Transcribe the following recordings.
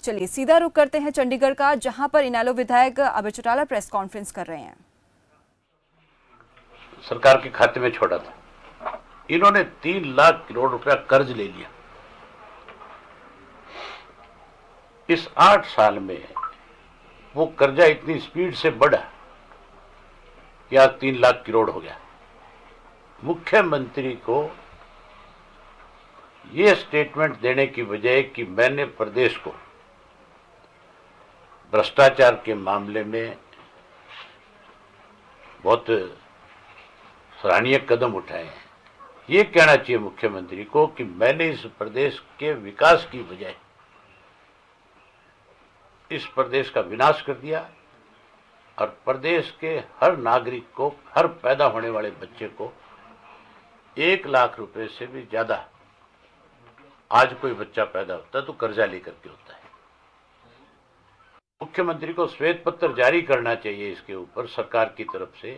चलिए सीधा रुख करते हैं चंडीगढ़ का, जहां पर इनेलो विधायक अभय चौटाला प्रेस कॉन्फ्रेंस कर रहे हैं। सरकार के खाते में छोड़ा था। इन्होंने 3 लाख करोड़ रुपया कर्ज ले लिया। इस 8 साल में वो कर्जा इतनी स्पीड से बढ़ा कि आज 3 लाख करोड़ हो गया। मुख्यमंत्री को ये स्टेटमेंट देने की बजाय कि मैंने प्रदेश को भ्रष्टाचार के मामले में बहुत सराहनीय कदम उठाए हैं, ये कहना चाहिए मुख्यमंत्री को कि मैंने इस प्रदेश के विकास की बजाय इस प्रदेश का विनाश कर दिया और प्रदेश के हर नागरिक को, हर पैदा होने वाले बच्चे को 1 लाख रुपए से भी ज्यादा, आज कोई बच्चा पैदा होता है तो कर्जा लेकर के होता है। मुख्यमंत्री को श्वेत पत्र जारी करना चाहिए इसके ऊपर सरकार की तरफ से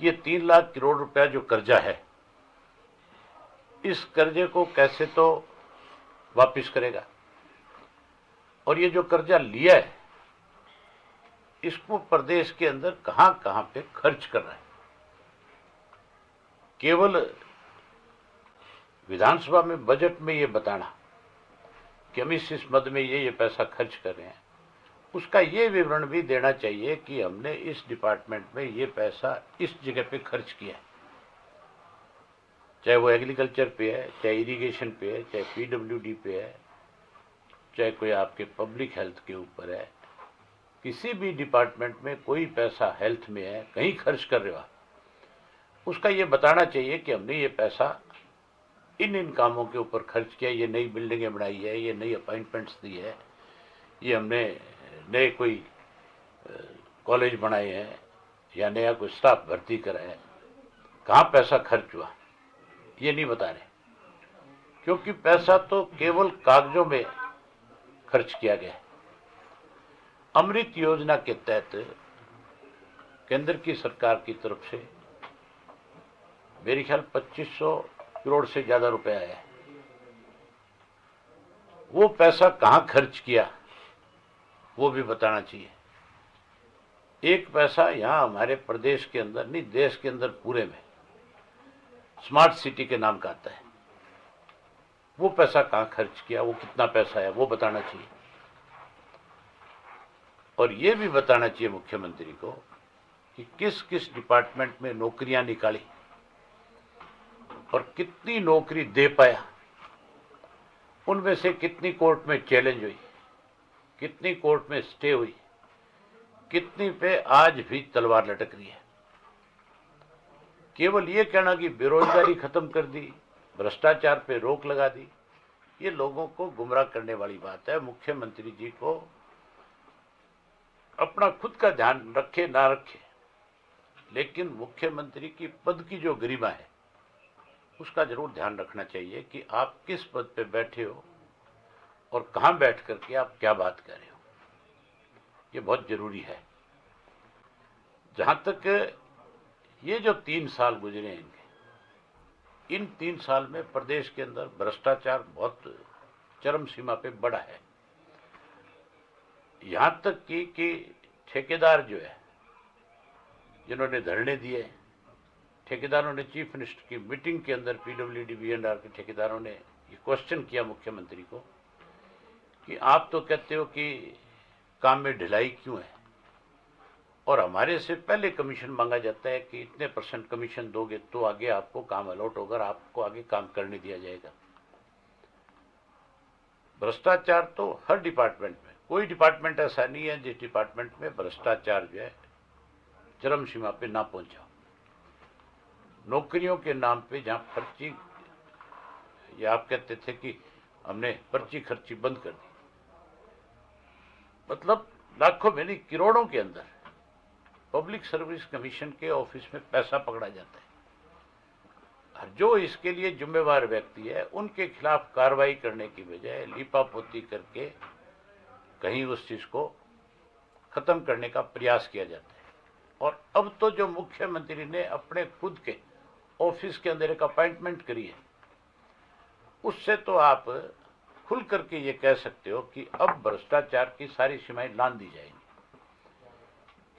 कि ये 3 लाख करोड़ रुपया जो कर्जा है, इस कर्जे को कैसे तो वापस करेगा और ये जो कर्जा लिया है इसको प्रदेश के अंदर कहां कहां पे खर्च कर रहा है। केवल विधानसभा में बजट में ये बताना कि हम इस मद में ये पैसा खर्च कर रहे हैं, उसका ये विवरण भी देना चाहिए कि हमने इस डिपार्टमेंट में ये पैसा इस जगह पे खर्च किया है, चाहे वो एग्रीकल्चर पे है, चाहे इरिगेशन पे है, चाहे पीडब्ल्यूडी पे है, चाहे कोई आपके पब्लिक हेल्थ के ऊपर है। किसी भी डिपार्टमेंट में कोई पैसा हेल्थ में है, कहीं खर्च कर रहे हो, उसका ये बताना चाहिए कि हमने ये पैसा इन कामों के ऊपर खर्च किया, ये नई बिल्डिंगें बनाई है, ये नई अपॉइंटमेंट्स दी है, ये हमने नए कोई कॉलेज बनाए हैं या नया कोई स्टाफ भर्ती करा है। कहाँ पैसा खर्च हुआ ये नहीं बता रहे, क्योंकि पैसा तो केवल कागजों में खर्च किया गया है। अमृत योजना के तहत केंद्र की सरकार की तरफ से मेरे ख्याल 2500 करोड़ से ज्यादा रुपया आया है। वो पैसा कहां खर्च किया वो भी बताना चाहिए। एक पैसा यहां हमारे प्रदेश के अंदर नहीं, देश के अंदर पूरे में स्मार्ट सिटी के नाम का आता है, वो पैसा कहां खर्च किया, वो कितना पैसा है वो बताना चाहिए। और ये भी बताना चाहिए मुख्यमंत्री को कि किस किस डिपार्टमेंट में नौकरियां निकाली और कितनी नौकरी दे पाया, उनमें से कितनी कोर्ट में चैलेंज हुई, कितनी कोर्ट में स्टे हुई, कितनी पे आज भी तलवार लटक रही है। केवल ये कहना कि बेरोजगारी खत्म कर दी, भ्रष्टाचार पे रोक लगा दी, ये लोगों को गुमराह करने वाली बात है। मुख्यमंत्री जी को अपना खुद का ध्यान रखे ना रखे, लेकिन मुख्यमंत्री की पद की जो गरिमा है उसका जरूर ध्यान रखना चाहिए कि आप किस पद पे बैठे हो और कहां बैठ करके आप क्या बात कर रहे हो, ये बहुत जरूरी है। जहां तक ये जो 3 साल गुजरे हैं इनके, इन 3 साल में प्रदेश के अंदर भ्रष्टाचार बहुत चरम सीमा पे बढ़ा है। यहां तक कि ठेकेदार जो है, जिन्होंने धरने दिए, ठेकेदारों ने चीफ मिनिस्टर की मीटिंग के अंदर पीडब्ल्यूडी बीएनआर के ठेकेदारों ने ये क्वेश्चन किया मुख्यमंत्री को कि आप तो कहते हो कि काम में ढिलाई क्यों है और हमारे से पहले कमीशन मांगा जाता है कि इतने % कमीशन दोगे तो आगे आपको काम अलॉट होगा, आपको आगे काम करने दिया जाएगा। भ्रष्टाचार तो हर डिपार्टमेंट में, कोई डिपार्टमेंट ऐसा नहीं है जिस डिपार्टमेंट में भ्रष्टाचार जो है चरम सीमा पे ना पहुंचा। नौकरियों के नाम पे जहां पर्ची, ये आप कहते थे कि हमने पर्ची खर्ची बंद कर दी, मतलब लाखों में नहीं करोड़ों के अंदर पब्लिक सर्विस कमीशन के ऑफिस में पैसा पकड़ा जाता है। जो इसके लिए जिम्मेवार व्यक्ति है उनके खिलाफ कार्रवाई करने की बजाय लीपापोती करके कहीं उस चीज को खत्म करने का प्रयास किया जाता है। और अब तो जो मुख्यमंत्री ने अपने खुद के ऑफिस के अंदर एक अपॉइंटमेंट करी है, उससे तो आप खुल करके ये कह सकते हो कि अब भ्रष्टाचार की सारी सीमाएं लांघ दी जाएंगी,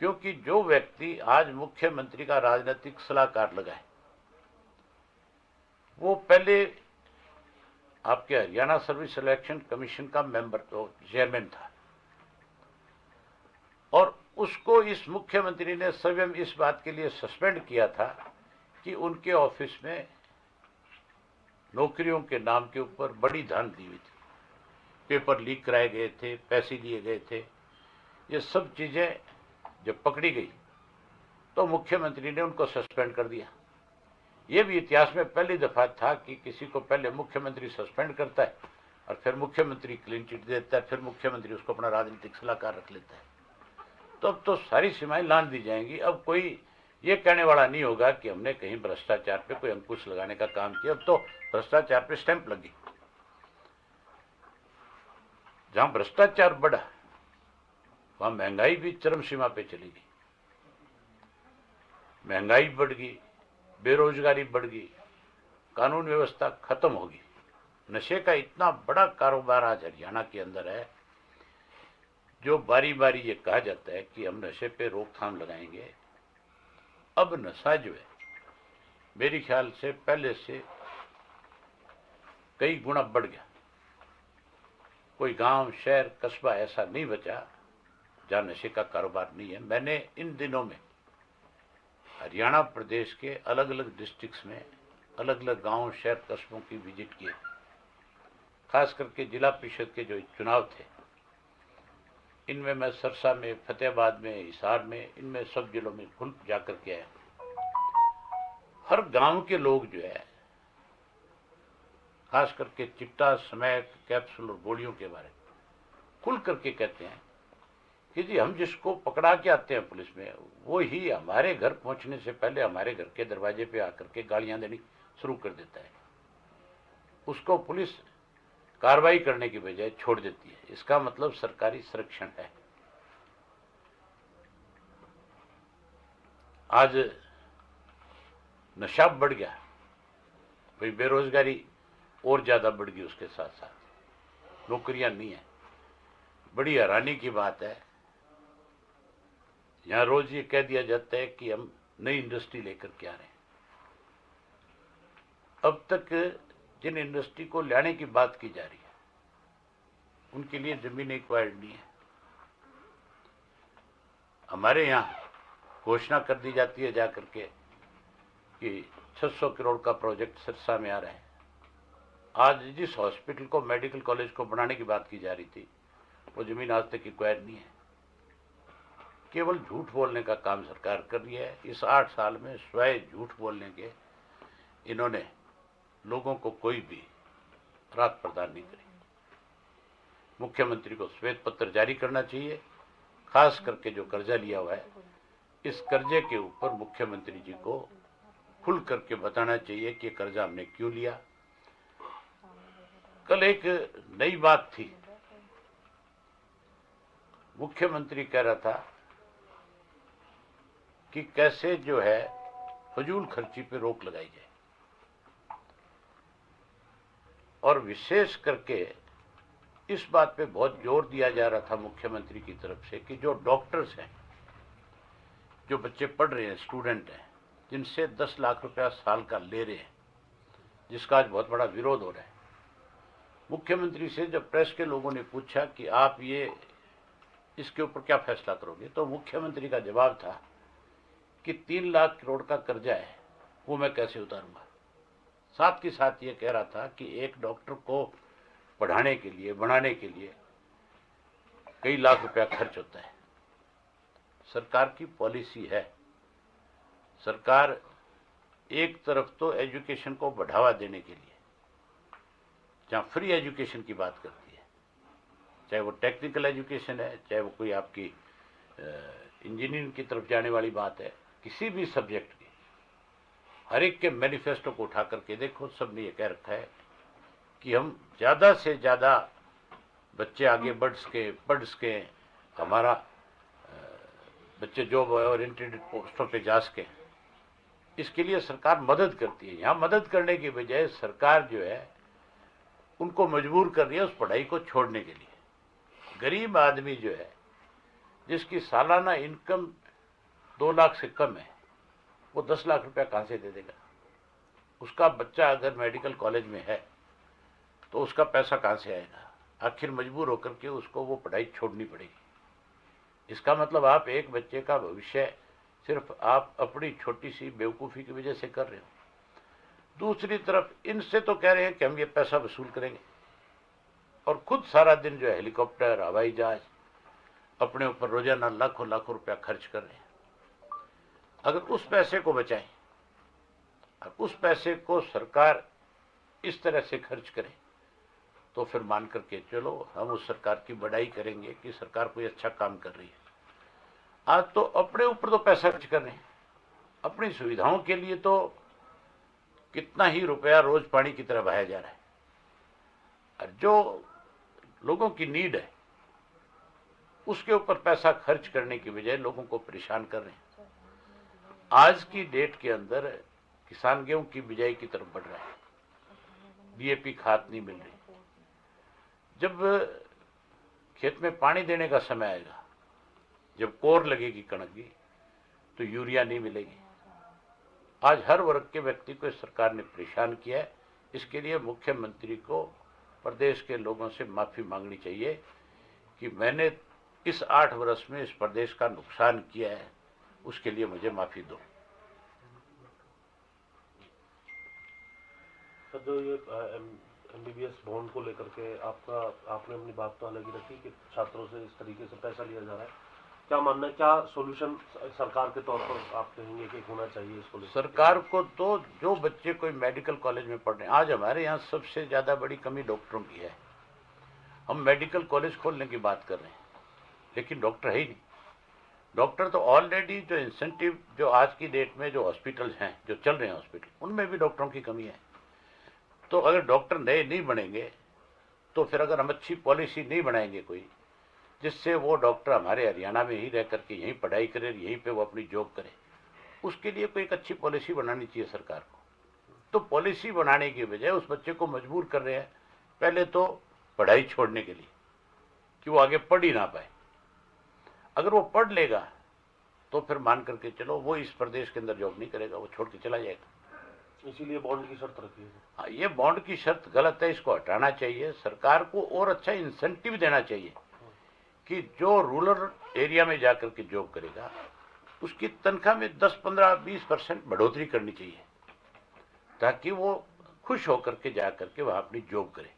क्योंकि जो व्यक्ति आज मुख्यमंत्री का राजनीतिक सलाहकार लगा है वो पहले आपके हरियाणा सर्विस सिलेक्शन कमीशन का मेंबर तो चेयरमैन था, और उसको इस मुख्यमंत्री ने स्वयं इस बात के लिए सस्पेंड किया था कि उनके ऑफिस में नौकरियों के नाम के ऊपर बड़ी धांधली हुई थी, पेपर लीक कराए गए थे, पैसे लिए गए थे। ये सब चीजें जब पकड़ी गई तो मुख्यमंत्री ने उनको सस्पेंड कर दिया। ये भी इतिहास में पहली दफा था कि किसी को पहले मुख्यमंत्री सस्पेंड करता है और फिर मुख्यमंत्री क्लीन चिट देता है, फिर मुख्यमंत्री उसको अपना राजनीतिक सलाहकार रख लेता है। तो अब तो सारी सीमाएं लांघ दी जाएंगी। अब कोई ये कहने वाला नहीं होगा कि हमने कहीं भ्रष्टाचार पे कोई अंकुश लगाने का काम किया। अब तो भ्रष्टाचार पे स्टैंप लगी। जहां भ्रष्टाचार बढ़ा वहां महंगाई भी चरम सीमा पे चली गई। महंगाई बढ़ गई, बेरोजगारी बढ़ गई, कानून व्यवस्था खत्म हो गई। नशे का इतना बड़ा कारोबार आज हरियाणा के अंदर है, जो बारी बारी ये कहा जाता है कि हम नशे पे रोकथाम लगाएंगे। अब नशा जो है मेरे ख्याल से पहले से कई गुना बढ़ गया। कोई गांव, शहर, कस्बा ऐसा नहीं बचा जहां नशे का कारोबार नहीं है। मैंने इन दिनों में हरियाणा प्रदेश के अलग अलग डिस्ट्रिक्ट्स में अलग अलग गांव, शहर, कस्बों की विजिट किए। खास करके जिला परिषद के जो चुनाव थे इनमें मैं सरसा में, फतेहाबाद में, हिसार में, इनमें सब जिलों में खुल जाकर के आया। हर गांव के लोग जो है खास करके चिट्टा, स्मैक, कैप्सूल और गोलियों के बारे में खुल करके कहते हैं कि जी हम जिसको पकड़ा के आते हैं पुलिस में वो ही हमारे घर पहुंचने से पहले हमारे घर के दरवाजे पे आकर के गालियां देनी शुरू कर देता है। उसको पुलिस कार्रवाई करने की बजाय छोड़ देती है। इसका मतलब सरकारी संरक्षण है। आज नशा बढ़ गया, भाई बेरोजगारी और ज्यादा बढ़ गई, उसके साथ साथ नौकरियां नहीं है। बड़ी हैरानी की बात है, यहां रोज ये कह दिया जाता है कि हम नई इंडस्ट्री लेकर के आ रहे हैं। अब तक जिन इंडस्ट्री को लाने की बात की जा रही है उनके लिए जमीन एक्वायर्ड नहीं है। हमारे यहाँ घोषणा कर दी जाती है जाकर के कि 600 करोड़ का प्रोजेक्ट सिरसा में आ रहा है। आज जिस हॉस्पिटल को, मेडिकल कॉलेज को बनाने की बात की जा रही थी वो जमीन आज तक एक्वायर नहीं है। केवल झूठ बोलने का काम सरकार कर रही है। इस 8 साल में स्वयं झूठ बोलने के इन्होंने लोगों को कोई भी राहत प्रदान नहीं करी। मुख्यमंत्री को श्वेत पत्र जारी करना चाहिए। खास करके जो कर्जा लिया हुआ है, इस कर्जे के ऊपर मुख्यमंत्री जी को खुल करके बताना चाहिए कि कर्जा हमने क्यों लिया। कल एक नई बात थी, मुख्यमंत्री कह रहा था कि कैसे जो है फजूल खर्ची पे रोक लगाई जाए, और विशेष करके इस बात पे बहुत जोर दिया जा रहा था मुख्यमंत्री की तरफ से कि जो डॉक्टर्स हैं, जो बच्चे पढ़ रहे हैं, स्टूडेंट हैं, जिनसे 10 लाख रुपया साल का ले रहे हैं, जिसका आज बहुत बड़ा विरोध हो रहा है। मुख्यमंत्री से जब प्रेस के लोगों ने पूछा कि आप ये इसके ऊपर क्या फैसला करोगे, तो मुख्यमंत्री का जवाब था कि 3 लाख करोड़ का कर्जा है वो मैं कैसे उतारूंगा। साथ ही साथ ये कह रहा था कि एक डॉक्टर को पढ़ाने के लिए, बनाने के लिए कई लाख रुपया खर्च होता है। सरकार की पॉलिसी है, सरकार एक तरफ तो एजुकेशन को बढ़ावा देने के लिए जहां फ्री एजुकेशन की बात करती है, चाहे वो टेक्निकल एजुकेशन है, चाहे वो कोई आपकी इंजीनियरिंग की तरफ जाने वाली बात है, किसी भी सब्जेक्ट की, हर एक के मैनिफेस्टो को उठा करके देखो, सबने ये कह रखा है कि हम ज़्यादा से ज़्यादा बच्चे आगे बढ़ सके, हमारा बच्चे जॉब ओरिएंटेड पोस्टों पे जा सके। इसके लिए सरकार मदद करती है। यहाँ मदद करने की बजाय सरकार जो है उनको मजबूर कर रही है उस पढ़ाई को छोड़ने के लिए। गरीब आदमी जो है, जिसकी सालाना इनकम 2 लाख से कम है, वो 10 लाख रुपया कहाँ से दे देगा? उसका बच्चा अगर मेडिकल कॉलेज में है तो उसका पैसा कहाँ से आएगा? आखिर मजबूर होकर के उसको वो पढ़ाई छोड़नी पड़ेगी। इसका मतलब आप एक बच्चे का भविष्य सिर्फ आप अपनी छोटी सी बेवकूफ़ी की वजह से कर रहे हो। दूसरी तरफ इनसे तो कह रहे हैं कि हम ये पैसा वसूल करेंगे, और खुद सारा दिन जो है हेलीकॉप्टर, हवाई जहाज अपने ऊपर रोजाना लाखों लाखों रुपया खर्च कर रहे हैं। अगर उस पैसे को बचाएं और उस पैसे को सरकार इस तरह से खर्च करे तो फिर मान करके चलो हम उस सरकार की बड़ाई करेंगे कि सरकार कोई अच्छा काम कर रही है। आज तो अपने ऊपर तो पैसा खर्च कर रहे हैं, अपनी सुविधाओं के लिए तो कितना ही रुपया रोज पानी की तरह बहाया जा रहा है, और जो लोगों की नीड है उसके ऊपर पैसा खर्च करने की बजाय लोगों को परेशान कर रहे हैं। आज की डेट के अंदर किसान गेहूं की बिजाई की तरफ बढ़ रहा है, डीएपी खाद नहीं मिल रही। जब खेत में पानी देने का समय आएगा, जब कोर लगेगी कणक की, तो यूरिया नहीं मिलेगी। आज हर वर्ग के व्यक्ति को इस सरकार ने परेशान किया है। इसके लिए मुख्यमंत्री को प्रदेश के लोगों से माफी मांगनी चाहिए कि मैंने इस 8 वर्ष में इस प्रदेश का नुकसान किया है, उसके लिए मुझे माफी दो। सर, जो ये एमबीबीएस बॉन्ड को लेकर के आपने अपनी बात तो अलग ही रखी कि छात्रों से इस तरीके से पैसा लिया जा रहा है, क्या मानना है, क्या सॉल्यूशन सरकार के तौर पर आप कहेंगे कि होना चाहिए इसको लेकर? सरकार को तो जो बच्चे कोई मेडिकल कॉलेज में पढ़ रहे हैं, आज हमारे यहाँ सबसे ज्यादा बड़ी कमी डॉक्टरों की है। हम मेडिकल कॉलेज खोलने की बात कर रहे हैं, लेकिन डॉक्टर है ही नहीं। डॉक्टर तो ऑलरेडी जो इंसेंटिव जो आज की डेट में जो हॉस्पिटल्स हैं, जो चल रहे हैं हॉस्पिटल, उनमें भी डॉक्टरों की कमी है। तो अगर डॉक्टर नए नहीं बनेंगे तो फिर अगर हम अच्छी पॉलिसी नहीं बनाएंगे कोई, जिससे वो डॉक्टर हमारे हरियाणा में ही रह करके यहीं पढ़ाई करे, यहीं पे वो अपनी जॉब करे, उसके लिए कोई एक अच्छी पॉलिसी बनानी चाहिए सरकार को। तो पॉलिसी बनाने की बजाय उस बच्चे को मजबूर कर रहे हैं पहले तो पढ़ाई छोड़ने के लिए कि वो आगे पढ़ ही ना पाए। अगर वो पढ़ लेगा तो फिर मान करके चलो वो इस प्रदेश के अंदर जॉब नहीं करेगा, वो छोड़ के चला जाएगा। इसीलिए बॉन्ड की शर्त रखी है। हाँ, ये बॉन्ड की शर्त गलत है, इसको हटाना चाहिए। सरकार को और अच्छा इंसेंटिव देना चाहिए कि जो रूरल एरिया में जाकर के जॉब करेगा उसकी तनख्वाह में 10, 15, 20% बढ़ोतरी करनी चाहिए, ताकि वो खुश होकर के जा करके वहाँ अपनी जॉब करे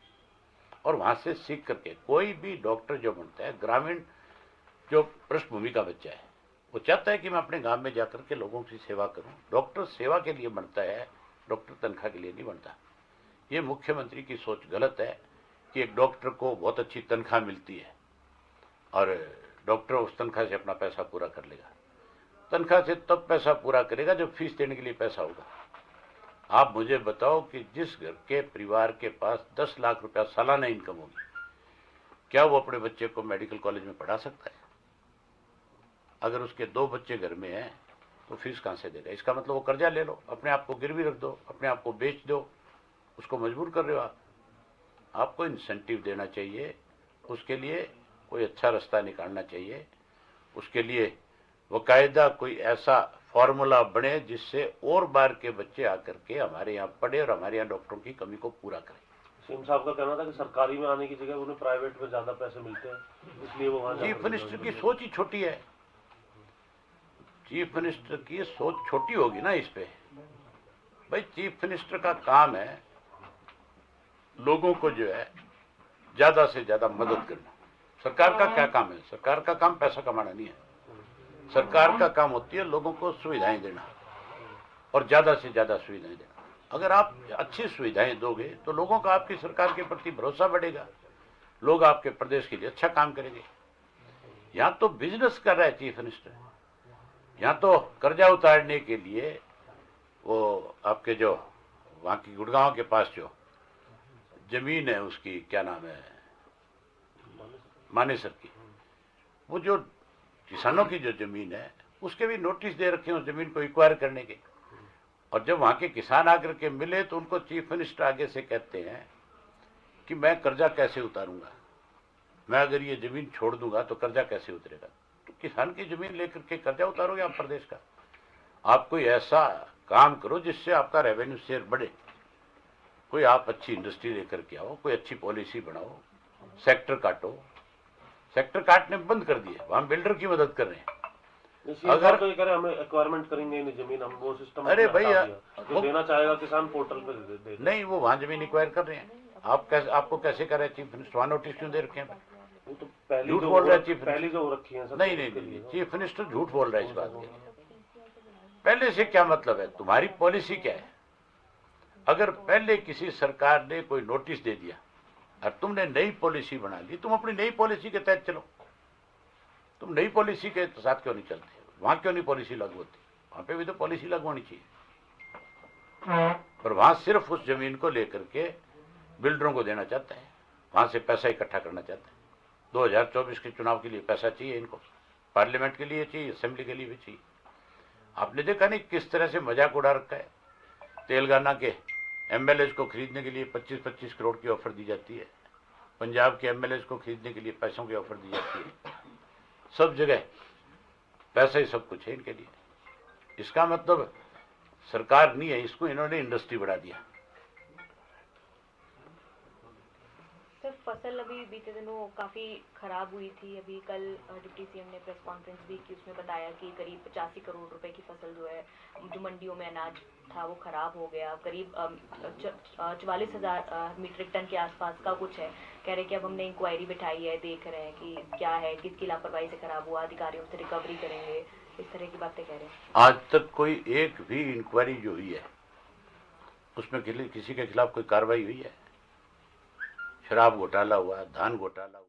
और वहाँ से सीख करके। कोई भी डॉक्टर जो बनता है, ग्रामीण जो पृष्ठभूमि का बच्चा है, वो चाहता है कि मैं अपने गांव में जाकर के लोगों की सेवा करूं। डॉक्टर सेवा के लिए बनता है, डॉक्टर तनख्वाह के लिए नहीं बनता। ये मुख्यमंत्री की सोच गलत है कि एक डॉक्टर को बहुत अच्छी तनख्वाह मिलती है और डॉक्टर उस तनख्वाह से अपना पैसा पूरा कर लेगा। तनख्वाह से तब पैसा पूरा करेगा जब फीस देने के लिए पैसा होगा। आप मुझे बताओ कि जिस घर के परिवार के पास 10 लाख रुपया सालाना इनकम होगी, क्या वो अपने बच्चे को मेडिकल कॉलेज में पढ़ा सकता है? अगर उसके 2 बच्चे घर में हैं तो फीस कहाँ से देगा? इसका मतलब वो कर्जा ले लो, अपने आप को गिरवी रख दो, अपने आप को बेच दो, उसको मजबूर कर रहे हो आप। आपको इंसेंटिव देना चाहिए, उसके लिए कोई अच्छा रास्ता निकालना चाहिए, उसके लिए बाकायदा कोई ऐसा फॉर्मूला बने जिससे और बार के बच्चे आकर के हमारे यहाँ पढ़े और हमारे यहाँ डॉक्टरों की कमी को पूरा करें। सीएम साहब का कहना था कि सरकारी में आने की जगह उन्हें प्राइवेट में ज्यादा पैसे मिलते हैं, इसलिए वो वहाँ चीफ मिनिस्टर की सोच ही छोटी है। चीफ मिनिस्टर की सोच छोटी होगी ना इस पे। भाई चीफ मिनिस्टर का काम है लोगों को जो है ज्यादा से ज्यादा मदद करना। सरकार का क्या काम है? सरकार का काम पैसा कमाना नहीं है। सरकार का काम होती है लोगों को सुविधाएं देना और ज्यादा से ज्यादा सुविधाएं देना। अगर आप अच्छी सुविधाएं दोगे तो लोगों का आपकी सरकार के प्रति भरोसा बढ़ेगा, लोग आपके प्रदेश के लिए अच्छा काम करेंगे। यहाँ तो बिजनेस कर रहा है चीफ मिनिस्टर, यहाँ तो कर्जा उतारने के लिए वो आपके जो वहाँ की गुड़गांव के पास जो जमीन है, उसकी क्या नाम है, मानेसर की, वो जो किसानों की जो जमीन है उसके भी नोटिस दे रखे हैं उस जमीन को एक्वायर करने के। और जब वहाँ के किसान आकर के मिले तो उनको चीफ मिनिस्टर आगे से कहते हैं कि मैं कर्जा कैसे उतारूंगा, मैं अगर ये जमीन छोड़ दूंगा तो कर्जा कैसे उतरेगा। तो किसान की जमीन लेकर के कर्जा उतारोगे आप प्रदेश का? आप कोई ऐसा काम करो जिससे आपका रेवेन्यू शेयर बढ़े, कोई आप अच्छी इंडस्ट्री लेकर के आओ, कोई अच्छी पॉलिसी बनाओ, सेक्टर काटो। सेक्टर काटने बंद कर दिए, हम बिल्डर की मदद कर रहे हैं। अगर तो ये करे हमें एक्वायरमेंट करेंगे नहीं जमीन, हम वो सिस्टम अरे भैया जो देना चाहेगा किसान पोर्टल पे दे नहीं, वो वहां जमीन एक्वायर कर रहे हैं। आप कैसे, आपको कैसे कर रहे हैं? चीफ मिनिस्टर वहां नोटिस क्यों दे रखे हैं? वो तो पहले झूठ बोल रहा है चीफ पहले जो रखी है। नहीं नहीं नहीं, चीफ मिनिस्टर झूठ बोल रहा है इस बात के लिए। पहले से क्या मतलब है? तुम्हारी पॉलिसी क्या है? अगर पहले किसी सरकार ने कोई नोटिस दे दिया और तुमने नई पॉलिसी बना ली, तुम अपनी नई पॉलिसी के तहत चलो। तुम नई पॉलिसी के साथ क्यों नहीं चलते? वहां क्यों नहीं पॉलिसी लागू होती? वहां पे भी तो पॉलिसी लागू होनी चाहिए। पर वहां सिर्फ उस जमीन को लेकर के बिल्डरों को देना चाहता है, वहां से पैसा इकट्ठा करना चाहता है। 2024 के चुनाव के लिए पैसा चाहिए इनको, पार्लियामेंट के लिए चाहिए, असेंबली के लिए भी चाहिए। आपने देखा नहीं किस तरह से मजाक उड़ा रखा है। तेलंगाना के एमएलए को खरीदने के लिए 25-25 करोड़ की ऑफर दी जाती है, पंजाब के एमएलए को खरीदने के लिए पैसों की ऑफर दी जाती है। सब जगह पैसा ही सब कुछ है इनके लिए। इसका मतलब सरकार नहीं है, इसको इन्होंने इंडस्ट्री बढ़ा दिया। सर, फसल अभी बीते दिनों काफ़ी खराब हुई थी। अभी कल डिप्टी सीएम ने प्रेस कॉन्फ्रेंस भी की, उसमें बताया कि करीब 85 करोड़ रुपए की फसल जो है, जो मंडियों में अनाज था वो खराब हो गया। करीब 44,000 मीट्रिक टन के आसपास का कुछ है। कह रहे कि अब हमने इंक्वायरी बिठाई है, देख रहे हैं कि क्या है, किसकी लापरवाही से खराब हुआ, अधिकारियों से रिकवरी करेंगे, इस तरह की बातें कह रहे हैं। आज तक कोई एक भी इंक्वायरी जो हुई है उसमें किसी के खिलाफ कोई कार्रवाई हुई है? शराब घोटाला हुआ, धान घोटाला हुआ।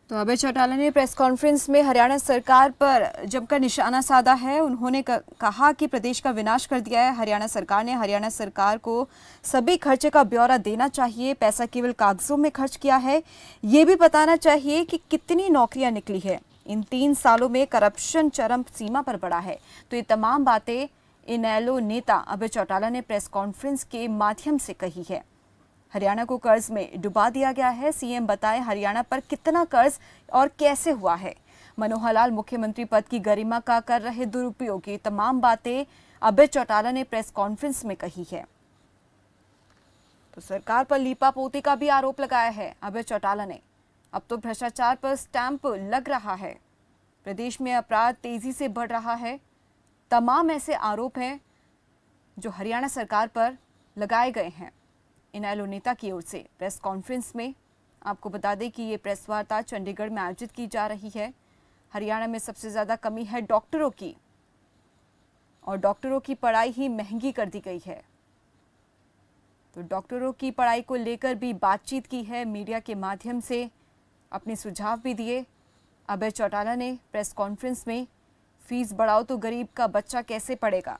तो अभय चौटाला ने प्रेस कॉन्फ्रेंस में हरियाणा सरकार पर जमकर निशाना साधा है। उन्होंने कहा कि प्रदेश का विनाश कर दिया है हरियाणा सरकार ने। हरियाणा सरकार को सभी खर्चे का ब्यौरा देना चाहिए। पैसा केवल कागजों में खर्च किया है, ये भी बताना चाहिए कि कितनी नौकरियां निकली है। इन 3 सालों में करप्शन चरम सीमा पर बढ़ा है। तो ये तमाम बातें इनेलो नेता अभय चौटाला ने प्रेस कॉन्फ्रेंस के माध्यम से कही है। हरियाणा को कर्ज में डुबा दिया गया है। सीएम बताएं हरियाणा पर कितना कर्ज और कैसे हुआ है। मनोहर लाल मुख्यमंत्री पद की गरिमा का कर रहे दुरुपयोग की तमाम बातें अभय चौटाला ने प्रेस कॉन्फ्रेंस में कही है। तो सरकार पर लीपापोती का भी आरोप लगाया है अभय चौटाला ने। अब तो भ्रष्टाचार पर स्टैंप लग रहा है। प्रदेश में अपराध तेजी से बढ़ रहा है। तमाम ऐसे आरोप हैं जो हरियाणा सरकार पर लगाए गए हैं इनेलो नेता की ओर से। प्रेस कॉन्फ्रेंस में आपको बता दें कि ये प्रेस वार्ता चंडीगढ़ में आयोजित की जा रही है। हरियाणा में सबसे ज़्यादा कमी है डॉक्टरों की, और डॉक्टरों की पढ़ाई ही महंगी कर दी गई है। तो डॉक्टरों की पढ़ाई को लेकर भी बातचीत की है, मीडिया के माध्यम से अपने सुझाव भी दिए। अभय चौटाला ने प्रेस कॉन्फ्रेंस में फीस बढ़ाओ तो गरीब का बच्चा कैसे पढ़ेगा,